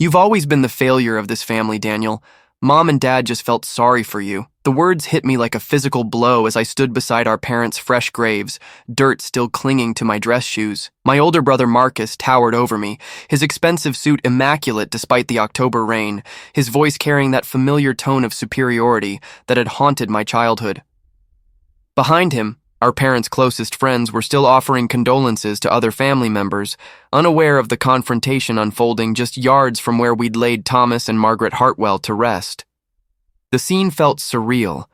You've always been the failure of this family, Daniel. Mom and Dad just felt sorry for you. The words hit me like a physical blow as I stood beside our parents' fresh graves, dirt still clinging to my dress shoes. My older brother Marcus towered over me, his expensive suit immaculate despite the October rain, his voice carrying that familiar tone of superiority that had haunted my childhood. Behind him, our parents' closest friends were still offering condolences to other family members, unaware of the confrontation unfolding just yards from where we'd laid Thomas and Margaret Hartwell to rest. The scene felt surreal,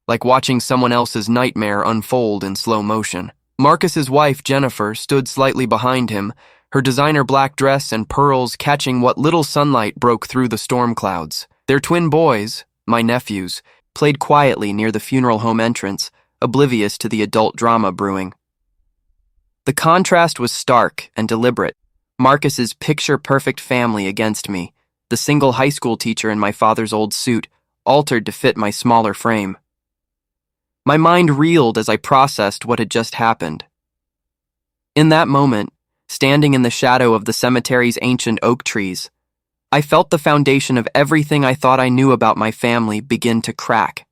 like watching someone else's nightmare unfold in slow motion. Marcus's wife, Jennifer, stood slightly behind him, her designer black dress and pearls catching what little sunlight broke through the storm clouds. Their twin boys, my nephews, played quietly near the funeral home entrance, oblivious to the adult drama brewing. The contrast was stark and deliberate. Marcus's picture-perfect family against me, the single high school teacher in my father's old suit, altered to fit my smaller frame. My mind reeled as I processed what had just happened. In that moment, standing in the shadow of the cemetery's ancient oak trees, I felt the foundation of everything I thought I knew about my family begin to crack.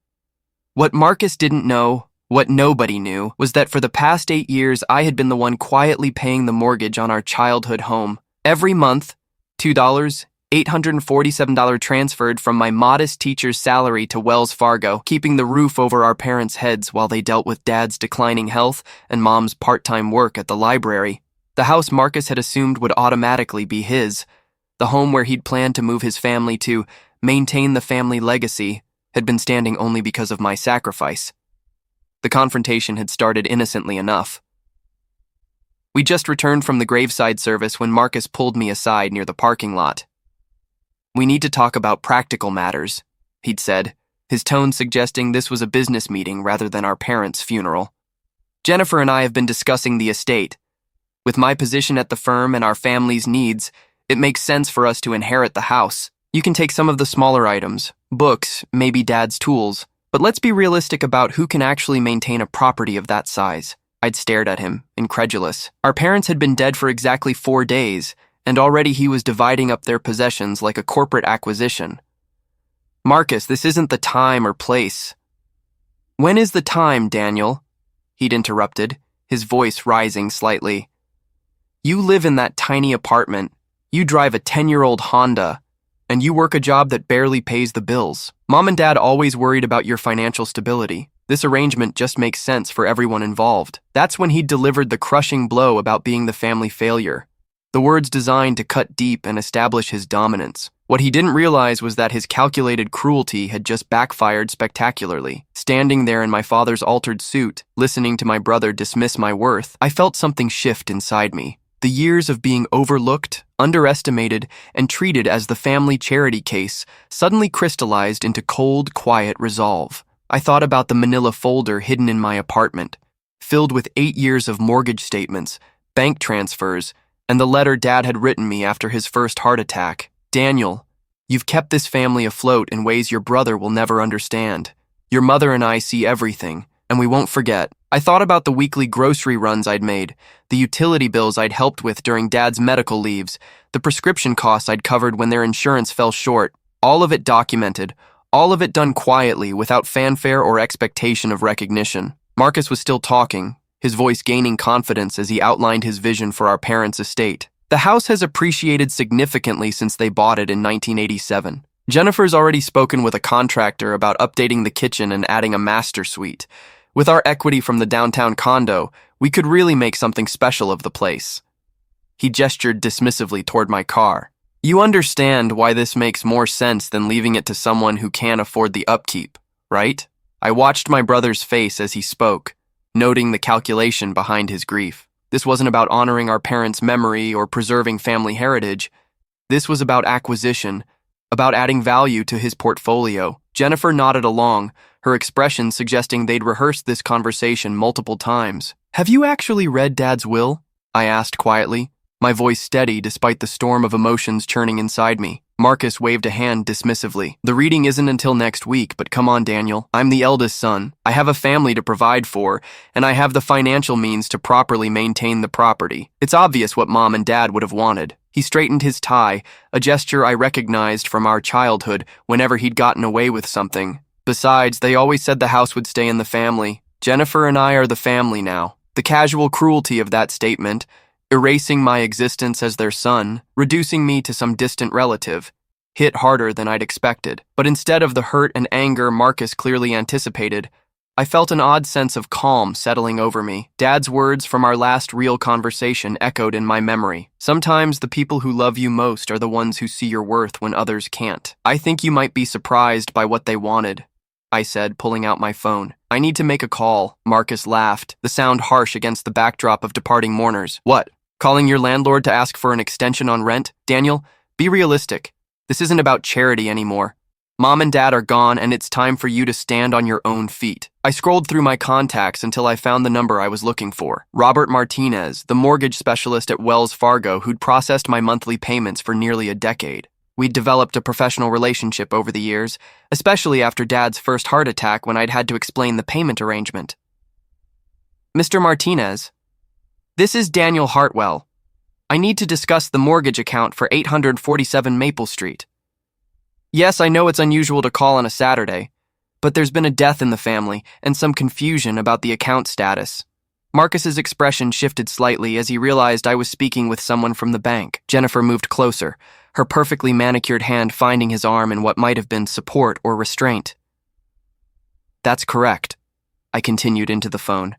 What Marcus didn't know, what nobody knew, was that for the past 8 years I had been the one quietly paying the mortgage on our childhood home. Every month, $847 transferred from my modest teacher's salary to Wells Fargo, keeping the roof over our parents' heads while they dealt with Dad's declining health and Mom's part-time work at the library. The house Marcus had assumed would automatically be his, the home where he'd planned to move his family to maintain the family legacy, had been standing only because of my sacrifice. The confrontation had started innocently enough. We just returned from the graveside service when Marcus pulled me aside near the parking lot. "We need to talk about practical matters," he'd said, his tone suggesting this was a business meeting rather than our parents' funeral. "Jennifer and I have been discussing the estate. With my position at the firm and our family's needs, it makes sense for us to inherit the house. You can take some of the smaller items, books, maybe Dad's tools, but let's be realistic about who can actually maintain a property of that size." I'd stared at him, incredulous. Our parents had been dead for exactly 4 days, and already he was dividing up their possessions like a corporate acquisition. "Marcus, this isn't the time or place." "When is the time, Daniel?" he'd interrupted, his voice rising slightly. "You live in that tiny apartment, you drive a 10-year-old Honda, and you work a job that barely pays the bills. Mom and Dad always worried about your financial stability. This arrangement just makes sense for everyone involved." That's when he delivered the crushing blow about being the family failure, the words designed to cut deep and establish his dominance. What he didn't realize was that his calculated cruelty had just backfired spectacularly. Standing there in my father's altered suit, listening to my brother dismiss my worth, I felt something shift inside me. The years of being overlooked, underestimated, and treated as the family charity case suddenly crystallized into cold, quiet resolve. I thought about the manila folder hidden in my apartment, filled with 8 years of mortgage statements, bank transfers, and the letter Dad had written me after his first heart attack. "Daniel, you've kept this family afloat in ways your brother will never understand. Your mother and I see everything, and we won't forget." I thought about the weekly grocery runs I'd made, the utility bills I'd helped with during Dad's medical leaves, the prescription costs I'd covered when their insurance fell short, all of it documented, all of it done quietly without fanfare or expectation of recognition. Marcus was still talking, his voice gaining confidence as he outlined his vision for our parents' estate. "The house has appreciated significantly since they bought it in 1987. Jennifer's already spoken with a contractor about updating the kitchen and adding a master suite. With our equity from the downtown condo, we could really make something special of the place." He gestured dismissively toward my car. "You understand why this makes more sense than leaving it to someone who can't afford the upkeep, right?" I watched my brother's face as he spoke, noting the calculation behind his grief. This wasn't about honoring our parents' memory or preserving family heritage. This was about acquisition, about adding value to his portfolio. Jennifer nodded along, her expression suggesting they'd rehearsed this conversation multiple times. "Have you actually read Dad's will?" I asked quietly, my voice steady despite the storm of emotions churning inside me. Marcus waved a hand dismissively. "The reading isn't until next week, but come on, Daniel. I'm the eldest son. I have a family to provide for, and I have the financial means to properly maintain the property. It's obvious what Mom and Dad would have wanted. He straightened his tie, a gesture I recognized from our childhood whenever he'd gotten away with something. Besides, they always said the house would stay in the family. Jennifer and I are the family now. The casual cruelty of that statement, erasing my existence as their son, reducing me to some distant relative, hit harder than I'd expected. But instead of the hurt and anger Marcus clearly anticipated, I felt an odd sense of calm settling over me. Dad's words from our last real conversation echoed in my memory. Sometimes the people who love you most are the ones who see your worth when others can't. I think you might be surprised by what they wanted, I said, pulling out my phone. I need to make a call. Marcus laughed, the sound harsh against the backdrop of departing mourners. What? Calling your landlord to ask for an extension on rent? Daniel, be realistic. This isn't about charity anymore. Mom and Dad are gone, and it's time for you to stand on your own feet. I scrolled through my contacts until I found the number I was looking for. Robert Martinez, the mortgage specialist at Wells Fargo who'd processed my monthly payments for nearly a decade. We'd developed a professional relationship over the years, especially after Dad's first heart attack when I'd had to explain the payment arrangement. Mr. Martinez, this is Daniel Hartwell. I need to discuss the mortgage account for 847 Maple Street. Yes, I know it's unusual to call on a Saturday, but there's been a death in the family and some confusion about the account status. Marcus's expression shifted slightly as he realized I was speaking with someone from the bank. Jennifer moved closer, her perfectly manicured hand finding his arm in what might have been support or restraint. That's correct, I continued into the phone.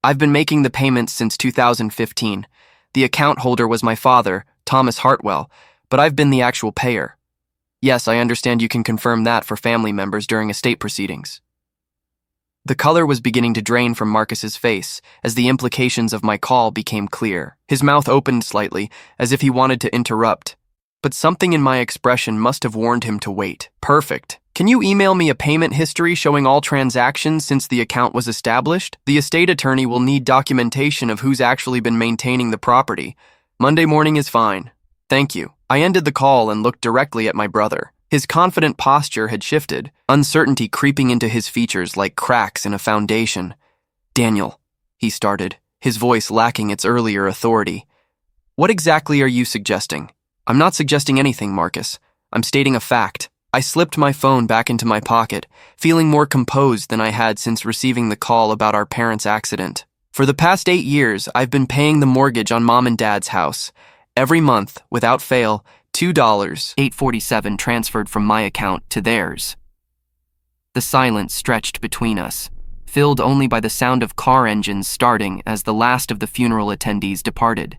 I've been making the payments since 2015. The account holder was my father, Thomas Hartwell, but I've been the actual payer. Yes, I understand you can confirm that for family members during estate proceedings. The color was beginning to drain from Marcus's face as the implications of my call became clear. His mouth opened slightly, as if he wanted to interrupt, but something in my expression must have warned him to wait. Perfect. Can you email me a payment history showing all transactions since the account was established? The estate attorney will need documentation of who's actually been maintaining the property. Monday morning is fine. Thank you. I ended the call and looked directly at my brother. His confident posture had shifted, uncertainty creeping into his features like cracks in a foundation. Daniel, he started, his voice lacking its earlier authority. What exactly are you suggesting? I'm not suggesting anything, Marcus. I'm stating a fact. I slipped my phone back into my pocket, feeling more composed than I had since receiving the call about our parents' accident. For the past 8 years, I've been paying the mortgage on Mom and Dad's house. Every month, without fail, $2.847 transferred from my account to theirs. The silence stretched between us, filled only by the sound of car engines starting as the last of the funeral attendees departed.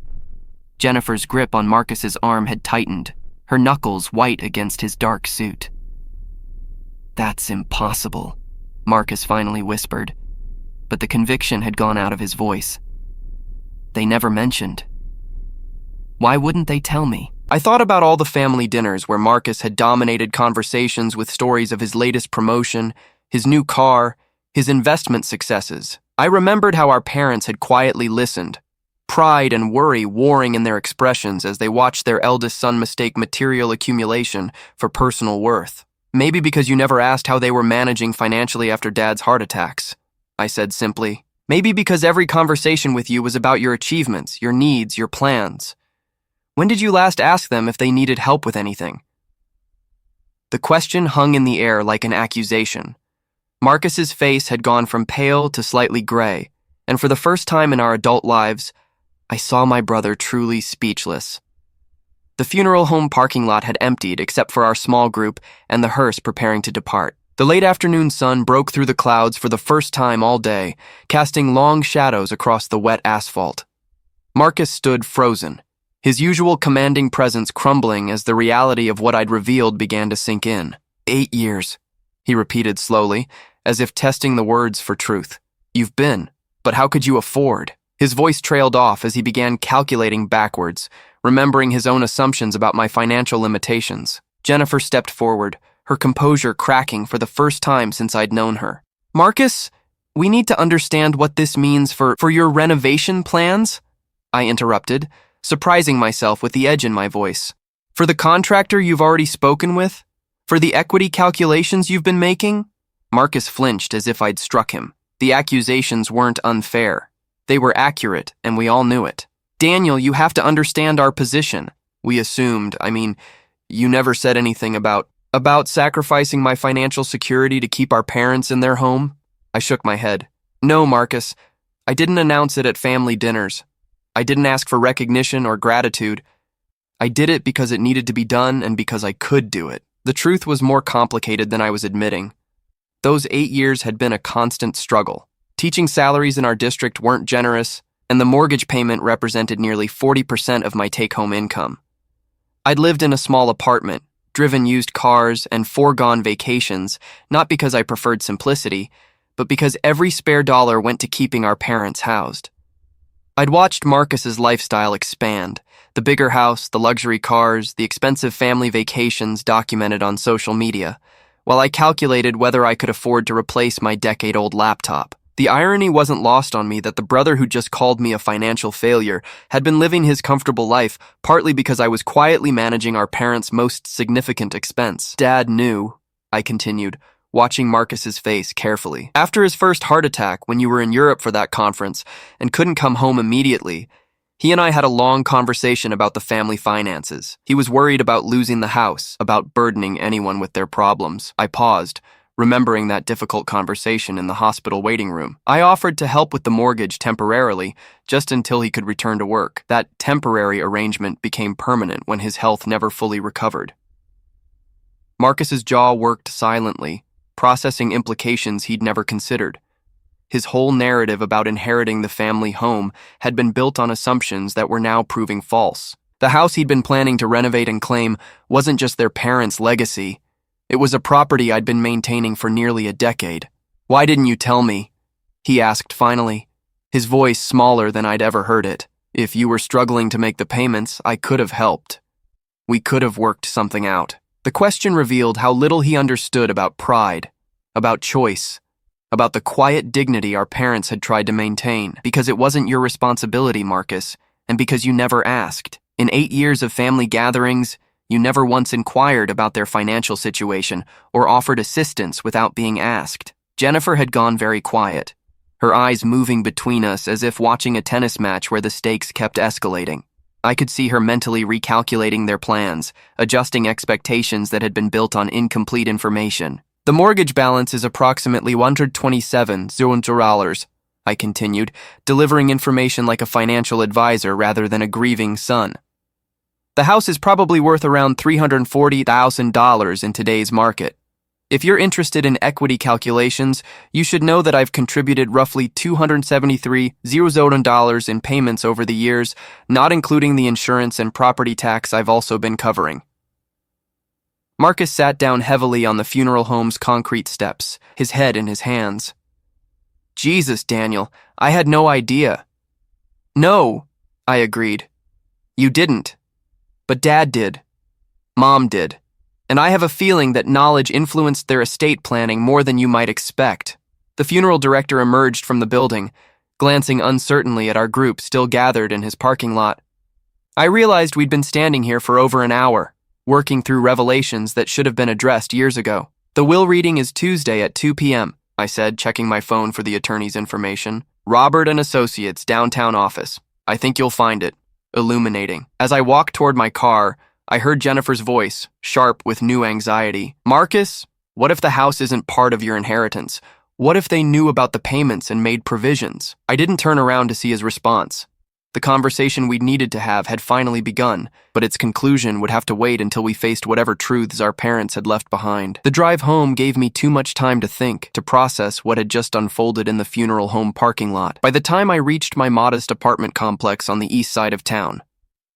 Jennifer's grip on Marcus's arm had tightened, her knuckles white against his dark suit. That's impossible, Marcus finally whispered, but the conviction had gone out of his voice. They never mentioned. Why wouldn't they tell me? I thought about all the family dinners where Marcus had dominated conversations with stories of his latest promotion, his new car, his investment successes. I remembered how our parents had quietly listened, pride and worry warring in their expressions as they watched their eldest son mistake material accumulation for personal worth. Maybe because you never asked how they were managing financially after Dad's heart attacks, I said simply. Maybe because every conversation with you was about your achievements, your needs, your plans. When did you last ask them if they needed help with anything? The question hung in the air like an accusation. Marcus's face had gone from pale to slightly gray, and for the first time in our adult lives, I saw my brother truly speechless. The funeral home parking lot had emptied except for our small group and the hearse preparing to depart. The late afternoon sun broke through the clouds for the first time all day, casting long shadows across the wet asphalt. Marcus stood frozen, his usual commanding presence crumbling as the reality of what I'd revealed began to sink in. 8 years, he repeated slowly, as if testing the words for truth. You've been, but how could you afford? His voice trailed off as he began calculating backwards, remembering his own assumptions about my financial limitations. Jennifer stepped forward, her composure cracking for the first time since I'd known her. Marcus, we need to understand what this means for your renovation plans, I interrupted, surprising myself with the edge in my voice. For the contractor you've already spoken with? For the equity calculations you've been making? Marcus flinched as if I'd struck him. The accusations weren't unfair. They were accurate, and we all knew it. Daniel, you have to understand our position. We assumed, you never said anything about sacrificing my financial security to keep our parents in their home? I shook my head. No, Marcus. I didn't announce it at family dinners. I didn't ask for recognition or gratitude. I did it because it needed to be done and because I could do it. The truth was more complicated than I was admitting. Those 8 years had been a constant struggle. Teaching salaries in our district weren't generous, and the mortgage payment represented nearly 40% of my take-home income. I'd lived in a small apartment, driven used cars, and foregone vacations, not because I preferred simplicity, but because every spare dollar went to keeping our parents housed. I'd watched Marcus's lifestyle expand, the bigger house, the luxury cars, the expensive family vacations documented on social media, while I calculated whether I could afford to replace my decade-old laptop. The irony wasn't lost on me that the brother who just called me a financial failure had been living his comfortable life partly because I was quietly managing our parents' most significant expense. Dad knew, I continued, watching Marcus's face carefully. After his first heart attack when you were in Europe for that conference and couldn't come home immediately, he and I had a long conversation about the family finances. He was worried about losing the house, about burdening anyone with their problems. I paused, remembering that difficult conversation in the hospital waiting room. I offered to help with the mortgage temporarily, just until he could return to work. That temporary arrangement became permanent when his health never fully recovered. Marcus's jaw worked silently, processing implications he'd never considered. His whole narrative about inheriting the family home had been built on assumptions that were now proving false. The house he'd been planning to renovate and claim wasn't just their parents' legacy. It was a property I'd been maintaining for nearly a decade. Why didn't you tell me? He asked finally, his voice smaller than I'd ever heard it. If you were struggling to make the payments, I could have helped. We could have worked something out. The question revealed how little he understood about pride, about choice, about the quiet dignity our parents had tried to maintain. Because it wasn't your responsibility, Marcus, and because you never asked. In 8 years of family gatherings, you never once inquired about their financial situation or offered assistance without being asked. Jennifer had gone very quiet, her eyes moving between us as if watching a tennis match where the stakes kept escalating. I could see her mentally recalculating their plans, adjusting expectations that had been built on incomplete information. The mortgage balance is approximately $127,000, I continued, delivering information like a financial advisor rather than a grieving son. The house is probably worth around $340,000 in today's market. If you're interested in equity calculations, you should know that I've contributed roughly $273,000 in payments over the years, not including the insurance and property tax I've also been covering. Marcus sat down heavily on the funeral home's concrete steps, his head in his hands. Jesus, Daniel, I had no idea. No, I agreed. You didn't. But Dad did. Mom did. And I have a feeling that knowledge influenced their estate planning more than you might expect. The funeral director emerged from the building, glancing uncertainly at our group still gathered in his parking lot. I realized we'd been standing here for over an hour, working through revelations that should have been addressed years ago. The will reading is Tuesday at 2 p.m., I said, checking my phone for the attorney's information. Robert and Associates, downtown office. I think you'll find it. Illuminating. As I walked toward my car, I heard Jennifer's voice, sharp with new anxiety. Marcus, what if the house isn't part of your inheritance? What if they knew about the payments and made provisions? I didn't turn around to see his response. The conversation we'd needed to have had finally begun, but its conclusion would have to wait until we faced whatever truths our parents had left behind. The drive home gave me too much time to think, to process what had just unfolded in the funeral home parking lot. By the time I reached my modest apartment complex on the east side of town,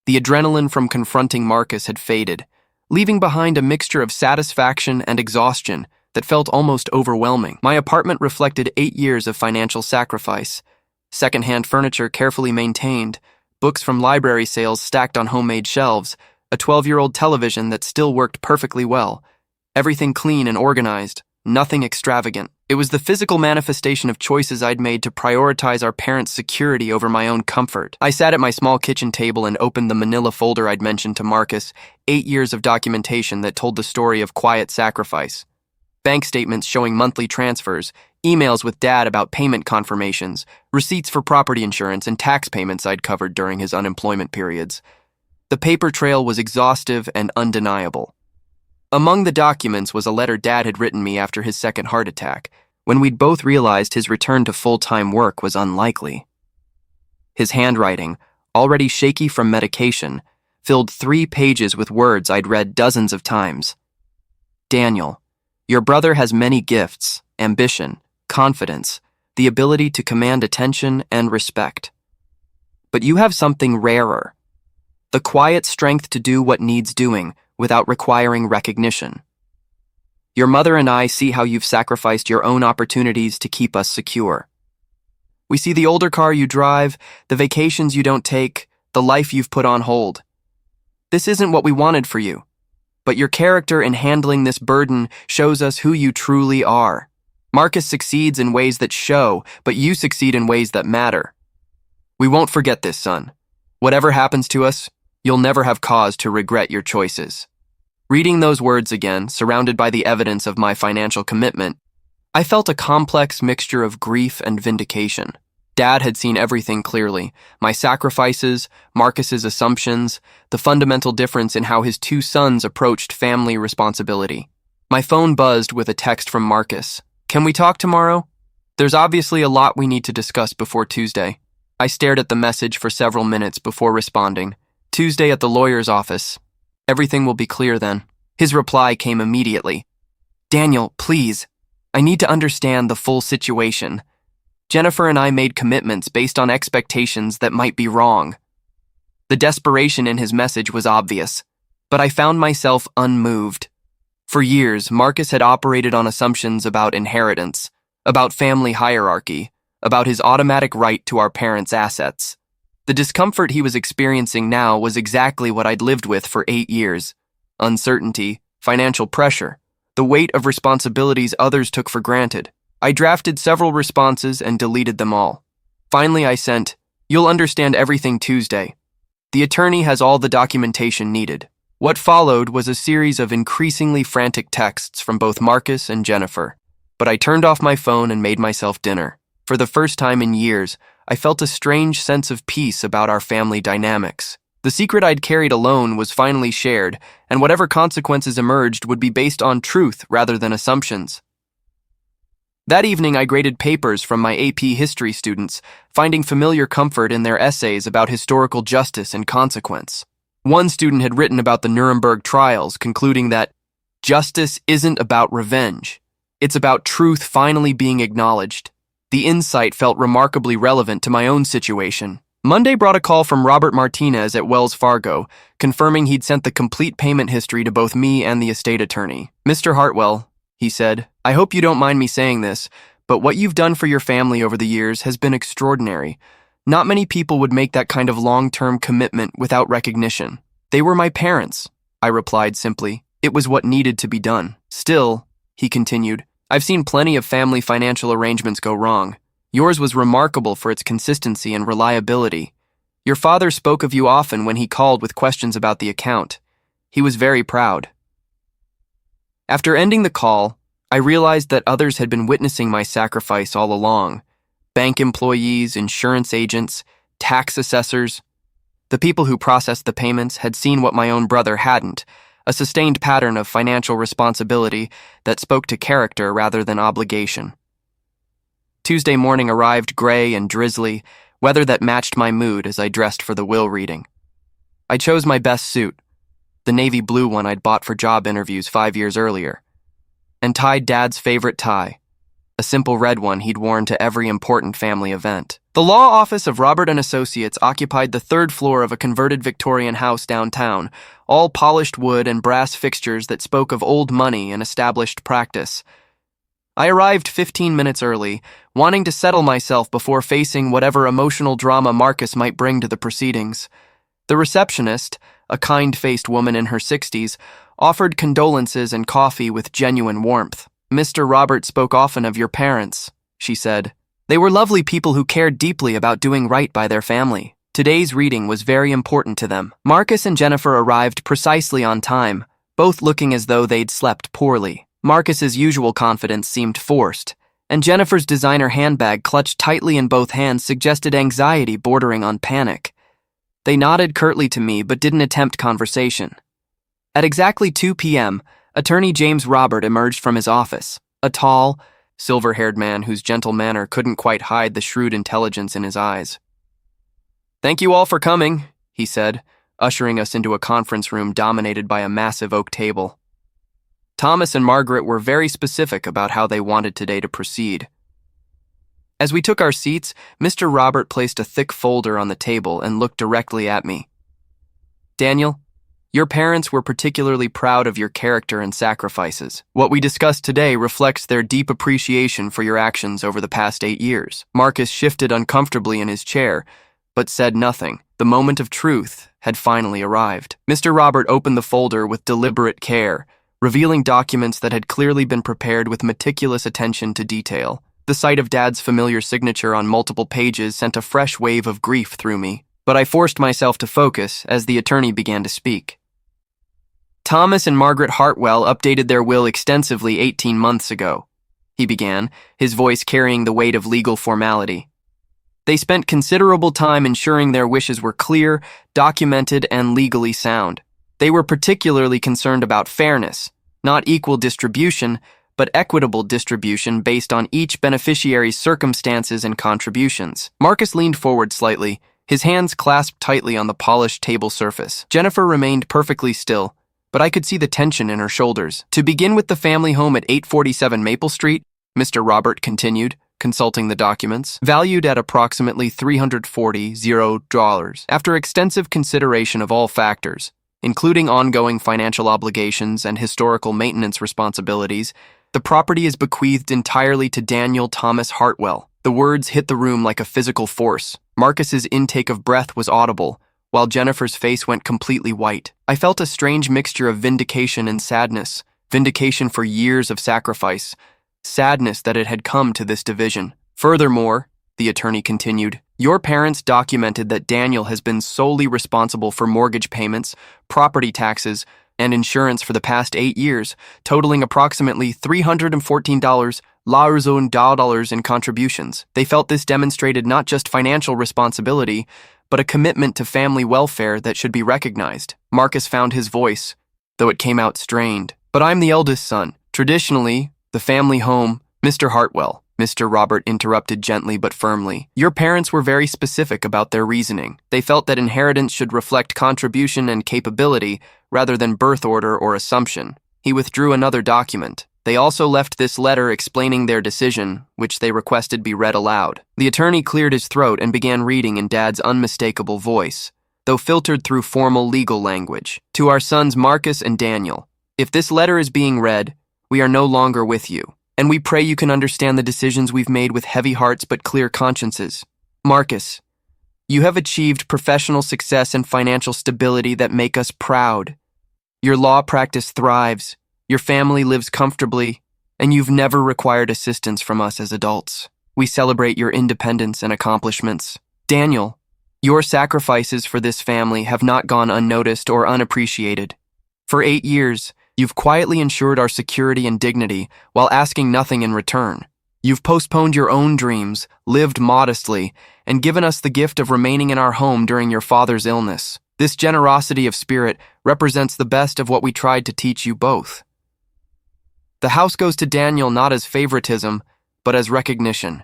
the adrenaline from confronting Marcus had faded, leaving behind a mixture of satisfaction and exhaustion that felt almost overwhelming. My apartment reflected 8 years of financial sacrifice. Second-hand furniture carefully maintained, books from library sales stacked on homemade shelves, a 12-year-old television that still worked perfectly well. Everything clean and organized, nothing extravagant. It was the physical manifestation of choices I'd made to prioritize our parents' security over my own comfort. I sat at my small kitchen table and opened the manila folder I'd mentioned to Marcus, 8 years of documentation that told the story of quiet sacrifice. Bank statements showing monthly transfers, emails with Dad about payment confirmations, receipts for property insurance and tax payments I'd covered during his unemployment periods. The paper trail was exhaustive and undeniable. Among the documents was a letter Dad had written me after his second heart attack, when we'd both realized his return to full-time work was unlikely. His handwriting, already shaky from medication, filled 3 pages with words I'd read dozens of times. Daniel, your brother has many gifts, ambition, confidence, the ability to command attention and respect. But you have something rarer, the quiet strength to do what needs doing without requiring recognition. Your mother and I see how you've sacrificed your own opportunities to keep us secure. We see the older car you drive, the vacations you don't take, the life you've put on hold. This isn't what we wanted for you, but your character in handling this burden shows us who you truly are. Marcus succeeds in ways that show, but you succeed in ways that matter. We won't forget this, son. Whatever happens to us, you'll never have cause to regret your choices. Reading those words again, surrounded by the evidence of my financial commitment, I felt a complex mixture of grief and vindication. Dad had seen everything clearly, my sacrifices, Marcus's assumptions, the fundamental difference in how his 2 sons approached family responsibility. My phone buzzed with a text from Marcus. Can we talk tomorrow? There's obviously a lot we need to discuss before Tuesday. I stared at the message for several minutes before responding. Tuesday at the lawyer's office. Everything will be clear then. His reply came immediately. Daniel, please. I need to understand the full situation. Jennifer and I made commitments based on expectations that might be wrong. The desperation in his message was obvious, but I found myself unmoved. For years, Marcus had operated on assumptions about inheritance, about family hierarchy, about his automatic right to our parents' assets. The discomfort he was experiencing now was exactly what I'd lived with for 8 years. Uncertainty, financial pressure, the weight of responsibilities others took for granted. I drafted several responses and deleted them all. Finally, I sent, "You'll understand everything Tuesday. The attorney has all the documentation needed." What followed was a series of increasingly frantic texts from both Marcus and Jennifer, but I turned off my phone and made myself dinner. For the first time in years, I felt a strange sense of peace about our family dynamics. The secret I'd carried alone was finally shared, and whatever consequences emerged would be based on truth rather than assumptions. That evening, I graded papers from my AP history students, finding familiar comfort in their essays about historical justice and consequence. One student had written about the Nuremberg trials, concluding that justice isn't about revenge. It's about truth finally being acknowledged. The insight felt remarkably relevant to my own situation. Monday brought a call from Robert Martinez at Wells Fargo, confirming he'd sent the complete payment history to both me and the estate attorney. "Mr. Hartwell," he said, "I hope you don't mind me saying this, but what you've done for your family over the years has been extraordinary. Not many people would make that kind of long-term commitment without recognition." "They were my parents," I replied simply. "It was what needed to be done." "Still," he continued, "I've seen plenty of family financial arrangements go wrong. Yours was remarkable for its consistency and reliability. Your father spoke of you often when he called with questions about the account. He was very proud." After ending the call, I realized that others had been witnessing my sacrifice all along. Bank employees, insurance agents, tax assessors. The people who processed the payments had seen what my own brother hadn't, a sustained pattern of financial responsibility that spoke to character rather than obligation. Tuesday morning arrived gray and drizzly, weather that matched my mood as I dressed for the will reading. I chose my best suit, the navy blue one I'd bought for job interviews 5 years earlier, and tied Dad's favorite tie, a simple red one he'd worn to every important family event. The law office of Robert & Associates occupied the 3rd floor of a converted Victorian house downtown, all polished wood and brass fixtures that spoke of old money and established practice. I arrived 15 minutes early, wanting to settle myself before facing whatever emotional drama Marcus might bring to the proceedings. The receptionist, a kind-faced woman in her 60s, offered condolences and coffee with genuine warmth. "Mr. Robert spoke often of your parents," she said. "They were lovely people who cared deeply about doing right by their family. Today's reading was very important to them." Marcus and Jennifer arrived precisely on time, both looking as though they'd slept poorly. Marcus's usual confidence seemed forced, and Jennifer's designer handbag clutched tightly in both hands suggested anxiety bordering on panic. They nodded curtly to me but didn't attempt conversation. At exactly 2 p.m., Attorney James Robert emerged from his office, a tall, silver-haired man whose gentle manner couldn't quite hide the shrewd intelligence in his eyes. "Thank you all for coming," he said, ushering us into a conference room dominated by a massive oak table. Thomas and Margaret were very specific about how they wanted today to proceed. As we took our seats, Mr. Robert placed a thick folder on the table and looked directly at me. "Daniel, your parents were particularly proud of your character and sacrifices. What we discussed today reflects their deep appreciation for your actions over the past 8 years." Marcus shifted uncomfortably in his chair, but said nothing. The moment of truth had finally arrived. Mr. Robert opened the folder with deliberate care, revealing documents that had clearly been prepared with meticulous attention to detail. The sight of Dad's familiar signature on multiple pages sent a fresh wave of grief through me, but I forced myself to focus as the attorney began to speak. "Thomas and Margaret Hartwell updated their will extensively 18 months ago," he began, his voice carrying the weight of legal formality. "They spent considerable time ensuring their wishes were clear, documented, and legally sound. They were particularly concerned about fairness, not equal distribution, but equitable distribution based on each beneficiary's circumstances and contributions." Marcus leaned forward slightly, his hands clasped tightly on the polished table surface. Jennifer remained perfectly still, but I could see the tension in her shoulders. "To begin with the family home at 847 Maple Street," Mr. Robert continued, consulting the documents, "valued at approximately $340,000. After extensive consideration of all factors, including ongoing financial obligations and historical maintenance responsibilities, the property is bequeathed entirely to Daniel Thomas Hartwell." The words hit the room like a physical force. Marcus's intake of breath was audible, while Jennifer's face went completely white. I felt a strange mixture of vindication and sadness, vindication for years of sacrifice, sadness that it had come to this division. "Furthermore," the attorney continued, "your parents documented that Daniel has been solely responsible for mortgage payments, property taxes, and insurance for the past 8 years, totaling approximately $314,000 in contributions. They felt this demonstrated not just financial responsibility, but a commitment to family welfare that should be recognized." Marcus found his voice, though it came out strained. "But I'm the eldest son. Traditionally, the family home..." "Mr. Hartwell," Mr. Robert interrupted gently but firmly, "your parents were very specific about their reasoning. They felt that inheritance should reflect contribution and capability rather than birth order or assumption." He withdrew another document. "They also left this letter explaining their decision, which they requested be read aloud." The attorney cleared his throat and began reading in Dad's unmistakable voice, though filtered through formal legal language. "To our sons Marcus and Daniel, if this letter is being read, we are no longer with you, and we pray you can understand the decisions we've made with heavy hearts but clear consciences. Marcus, you have achieved professional success and financial stability that make us proud. Your law practice thrives, your family lives comfortably, and you've never required assistance from us as adults. We celebrate your independence and accomplishments. Daniel, your sacrifices for this family have not gone unnoticed or unappreciated. For 8 years, you've quietly ensured our security and dignity while asking nothing in return. You've postponed your own dreams, lived modestly, and given us the gift of remaining in our home during your father's illness. This generosity of spirit represents the best of what we tried to teach you both. The house goes to Daniel not as favoritism, but as recognition.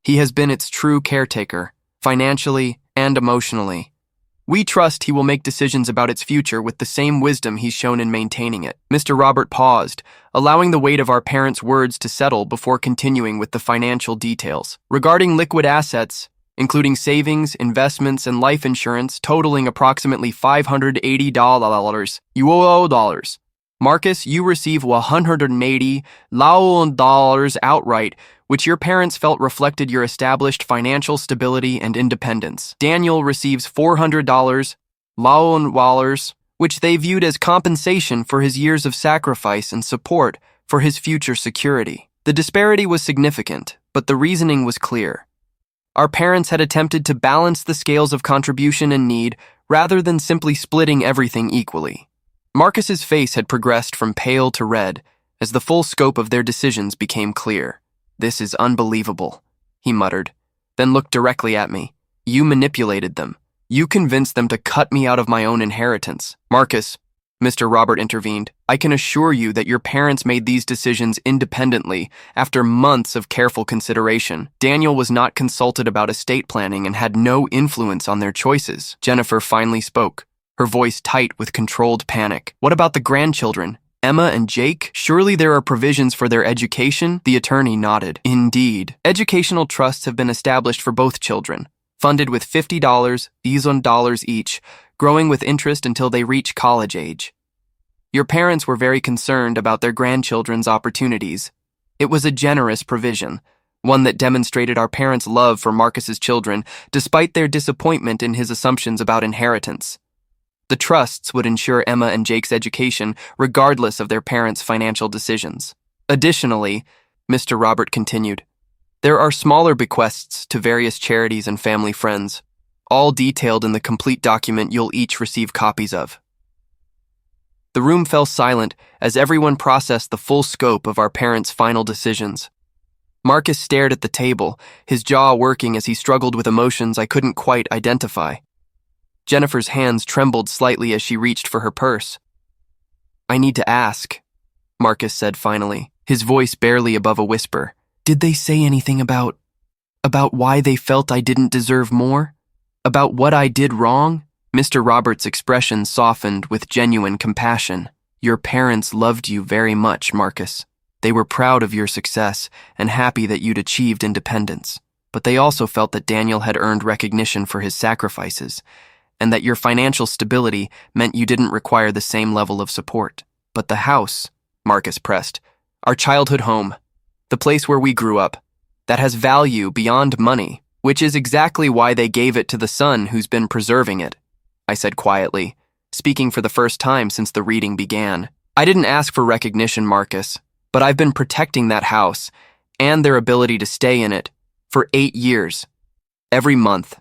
He has been its true caretaker, financially and emotionally. We trust he will make decisions about its future with the same wisdom he's shown in maintaining it." Mr. Robert paused, allowing the weight of our parents' words to settle before continuing with the financial details. "Regarding liquid assets, including savings, investments, and life insurance totaling approximately $580 USD. Marcus, you receive $180,000 outright, which your parents felt reflected your established financial stability and independence. Daniel receives $400,000, which they viewed as compensation for his years of sacrifice and support for his future security." The disparity was significant, but the reasoning was clear. Our parents had attempted to balance the scales of contribution and need rather than simply splitting everything equally. Marcus's face had progressed from pale to red as the full scope of their decisions became clear. "This is unbelievable," he muttered, then looked directly at me. "You manipulated them. You convinced them to cut me out of my own inheritance. Marcus, Mr. Robert intervened, I can assure you that your parents made these decisions independently after months of careful consideration. Daniel was not consulted about estate planning and had no influence on their choices. Jennifer finally spoke, her voice tight with controlled panic. What about the grandchildren? Emma and Jake? Surely there are provisions for their education? The attorney nodded. Indeed. Educational trusts have been established for both children, funded with $50 each, growing with interest until they reach college age. Your parents were very concerned about their grandchildren's opportunities. It was a generous provision, one that demonstrated our parents' love for Marcus's children, despite their disappointment in his assumptions about inheritance. The trusts would ensure Emma and Jake's education, regardless of their parents' financial decisions. Additionally, Mr. Robert continued, there are smaller bequests to various charities and family friends, all detailed in the complete document you'll each receive copies of. The room fell silent as everyone processed the full scope of our parents' final decisions. Marcus stared at the table, his jaw working as he struggled with emotions I couldn't quite identify. Jennifer's hands trembled slightly as she reached for her purse. I need to ask, Marcus said finally, his voice barely above a whisper. Did they say anything about why they felt I didn't deserve more? About what I did wrong? Mr. Roberts' expression softened with genuine compassion. Your parents loved you very much, Marcus. They were proud of your success and happy that you'd achieved independence. But they also felt that Daniel had earned recognition for his sacrifices, and that your financial stability meant you didn't require the same level of support. But the house, Marcus pressed, our childhood home, the place where we grew up, that has value beyond money, which is exactly why they gave it to the son who's been preserving it, I said quietly, speaking for the first time since the reading began. I didn't ask for recognition, Marcus, but I've been protecting that house and their ability to stay in it for 8 years. Every month,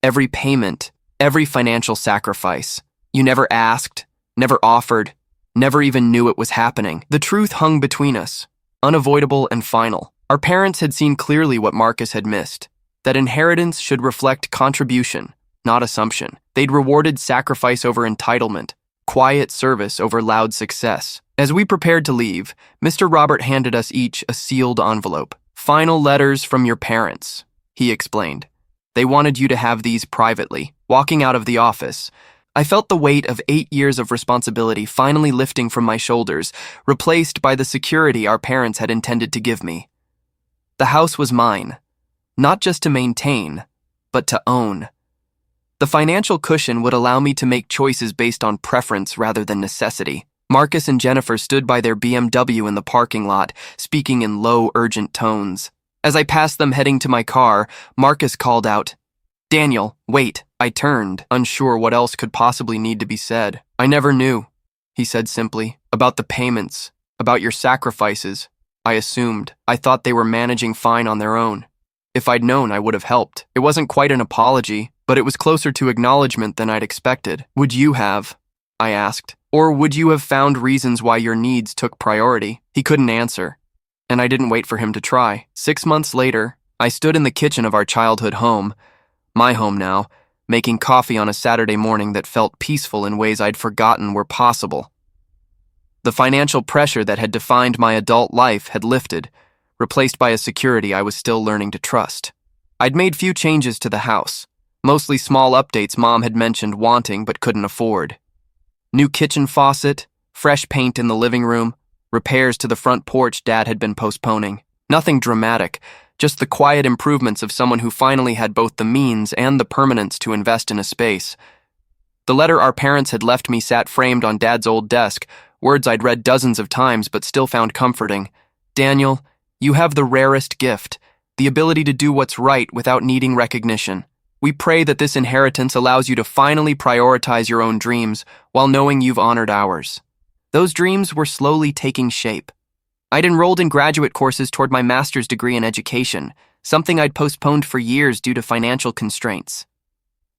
every payment, every financial sacrifice. You never asked, never offered, never even knew it was happening. The truth hung between us, unavoidable and final. Our parents had seen clearly what Marcus had missed, that inheritance should reflect contribution, not assumption. They'd rewarded sacrifice over entitlement, quiet service over loud success. As we prepared to leave, Mr. Robert handed us each a sealed envelope. Final letters from your parents, he explained. They wanted you to have these privately. Walking out of the office, I felt the weight of 8 years of responsibility finally lifting from my shoulders, replaced by the security our parents had intended to give me. The house was mine, not just to maintain, but to own. The financial cushion would allow me to make choices based on preference rather than necessity. Marcus and Jennifer stood by their BMW in the parking lot, speaking in low, urgent tones. As I passed them heading to my car, Marcus called out, Daniel, wait. I turned, unsure what else could possibly need to be said. I never knew, he said simply, about the payments, about your sacrifices. I assumed. I thought they were managing fine on their own. If I'd known, I would have helped. It wasn't quite an apology, but it was closer to acknowledgement than I'd expected. Would you have? I asked. Or would you have found reasons why your needs took priority? He couldn't answer, and I didn't wait for him to try. 6 months later, I stood in the kitchen of our childhood home, my home now, making coffee on a Saturday morning that felt peaceful in ways I'd forgotten were possible. The financial pressure that had defined my adult life had lifted, replaced by a security I was still learning to trust. I'd made few changes to the house, mostly small updates Mom had mentioned wanting but couldn't afford. New kitchen faucet, fresh paint in the living room, repairs to the front porch Dad had been postponing. Nothing dramatic, just the quiet improvements of someone who finally had both the means and the permanence to invest in a space. The letter our parents had left me sat framed on Dad's old desk, words I'd read dozens of times but still found comforting. Daniel, you have the rarest gift, the ability to do what's right without needing recognition. We pray that this inheritance allows you to finally prioritize your own dreams while knowing you've honored ours. Those dreams were slowly taking shape. I'd enrolled in graduate courses toward my master's degree in education, something I'd postponed for years due to financial constraints.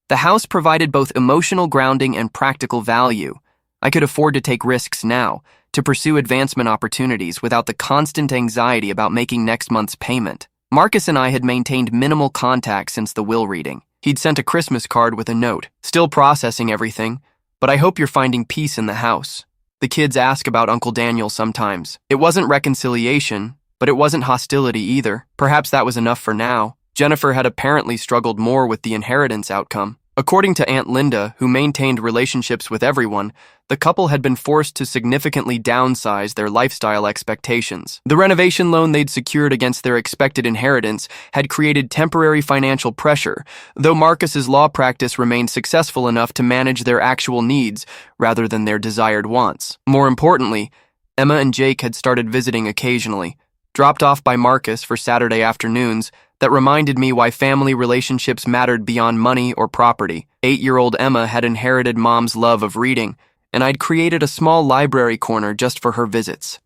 The house provided both emotional grounding and practical value. I could afford to take risks now, to pursue advancement opportunities without the constant anxiety about making next month's payment. Marcus and I had maintained minimal contact since the will reading. He'd sent a Christmas card with a note, "Still processing everything, but I hope you're finding peace in the house." The kids ask about Uncle Daniel sometimes. It wasn't reconciliation, but it wasn't hostility either. Perhaps that was enough for now. Jennifer had apparently struggled more with the inheritance outcome. According to Aunt Linda, who maintained relationships with everyone, the couple had been forced to significantly downsize their lifestyle expectations. The renovation loan they'd secured against their expected inheritance had created temporary financial pressure, though Marcus's law practice remained successful enough to manage their actual needs rather than their desired wants. More importantly, Emma and Jake had started visiting occasionally, dropped off by Marcus for Saturday afternoons, that reminded me why family relationships mattered beyond money or property. 8-year-old Emma had inherited Mom's love of reading, and I'd created a small library corner just for her visits.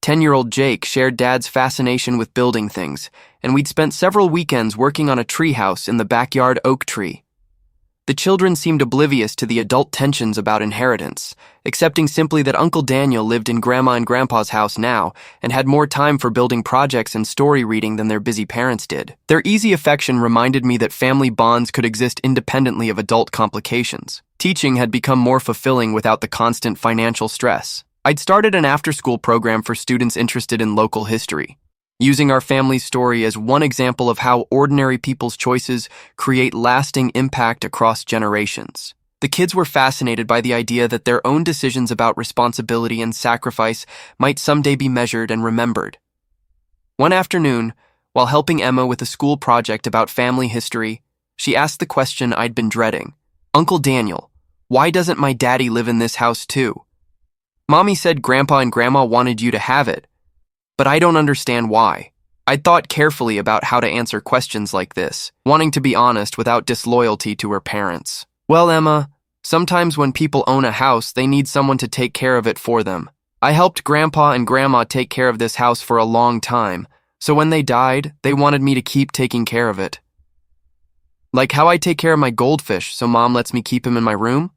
10-year-old Jake shared Dad's fascination with building things, and we'd spent several weekends working on a treehouse in the backyard oak tree. The children seemed oblivious to the adult tensions about inheritance, accepting simply that Uncle Daniel lived in Grandma and Grandpa's house now and had more time for building projects and story reading than their busy parents did. Their easy affection reminded me that family bonds could exist independently of adult complications. Teaching had become more fulfilling without the constant financial stress. I'd started an after-school program for students interested in local history, using our family's story as one example of how ordinary people's choices create lasting impact across generations. The kids were fascinated by the idea that their own decisions about responsibility and sacrifice might someday be measured and remembered. One afternoon, while helping Emma with a school project about family history, she asked the question I'd been dreading. "Uncle Daniel, why doesn't my daddy live in this house too? Mommy said Grandpa and Grandma wanted you to have it, but I don't understand why." I'd thought carefully about how to answer questions like this, wanting to be honest without disloyalty to her parents. "Well, Emma, sometimes when people own a house, they need someone to take care of it for them. I helped Grandpa and Grandma take care of this house for a long time, so when they died, they wanted me to keep taking care of it. Like how I take care of my goldfish, so Mom lets me keep him in my room?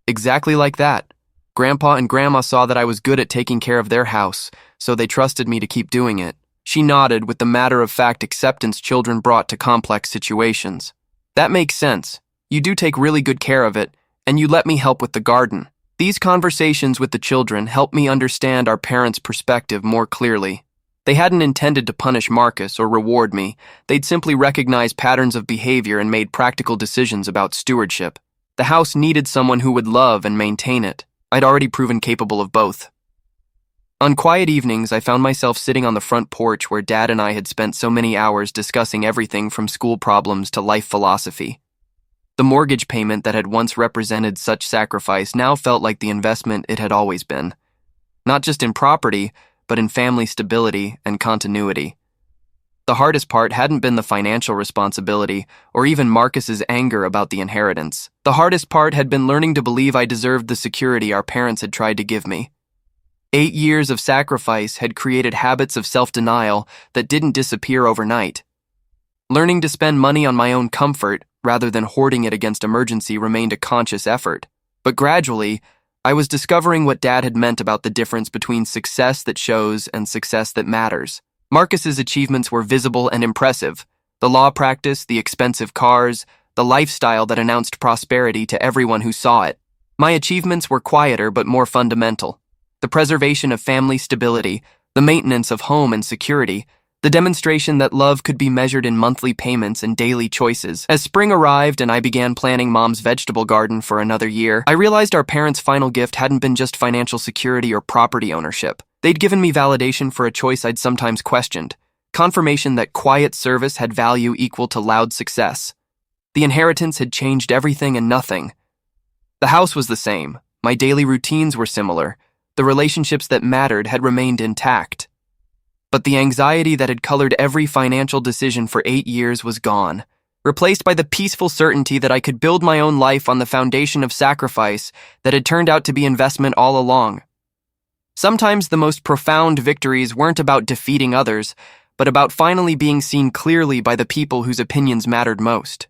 Exactly like that. Grandpa and Grandma saw that I was good at taking care of their house, so they trusted me to keep doing it." She nodded with the matter-of-fact acceptance children brought to complex situations. "That makes sense. You do take really good care of it, and you let me help with the garden." These conversations with the children helped me understand our parents' perspective more clearly. They hadn't intended to punish Marcus or reward me. They'd simply recognized patterns of behavior and made practical decisions about stewardship. The house needed someone who would love and maintain it. I'd already proven capable of both. On quiet evenings, I found myself sitting on the front porch where Dad and I had spent so many hours discussing everything from school problems to life philosophy. The mortgage payment that had once represented such sacrifice now felt like the investment it had always been. Not just in property, but in family stability and continuity. The hardest part hadn't been the financial responsibility or even Marcus's anger about the inheritance. The hardest part had been learning to believe I deserved the security our parents had tried to give me. 8 years of sacrifice had created habits of self-denial that didn't disappear overnight. Learning to spend money on my own comfort rather than hoarding it against emergency remained a conscious effort. But gradually, I was discovering what Dad had meant about the difference between success that shows and success that matters. Marcus's achievements were visible and impressive. The law practice, the expensive cars, the lifestyle that announced prosperity to everyone who saw it. My achievements were quieter but more fundamental. The preservation of family stability, the maintenance of home and security, the demonstration that love could be measured in monthly payments and daily choices. As spring arrived and I began planning Mom's vegetable garden for another year, I realized our parents' final gift hadn't been just financial security or property ownership. They'd given me validation for a choice I'd sometimes questioned, confirmation that quiet service had value equal to loud success. The inheritance had changed everything and nothing. The house was the same. My daily routines were similar. The relationships that mattered had remained intact. But the anxiety that had colored every financial decision for 8 years was gone, replaced by the peaceful certainty that I could build my own life on the foundation of sacrifice that had turned out to be investment all along. Sometimes the most profound victories weren't about defeating others, but about finally being seen clearly by the people whose opinions mattered most.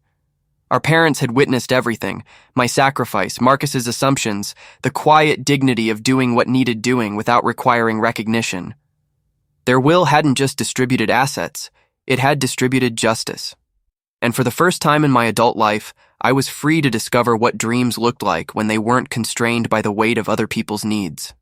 Our parents had witnessed everything, my sacrifice, Marcus's assumptions, the quiet dignity of doing what needed doing without requiring recognition. Their will hadn't just distributed assets, it had distributed justice. And for the first time in my adult life, I was free to discover what dreams looked like when they weren't constrained by the weight of other people's needs.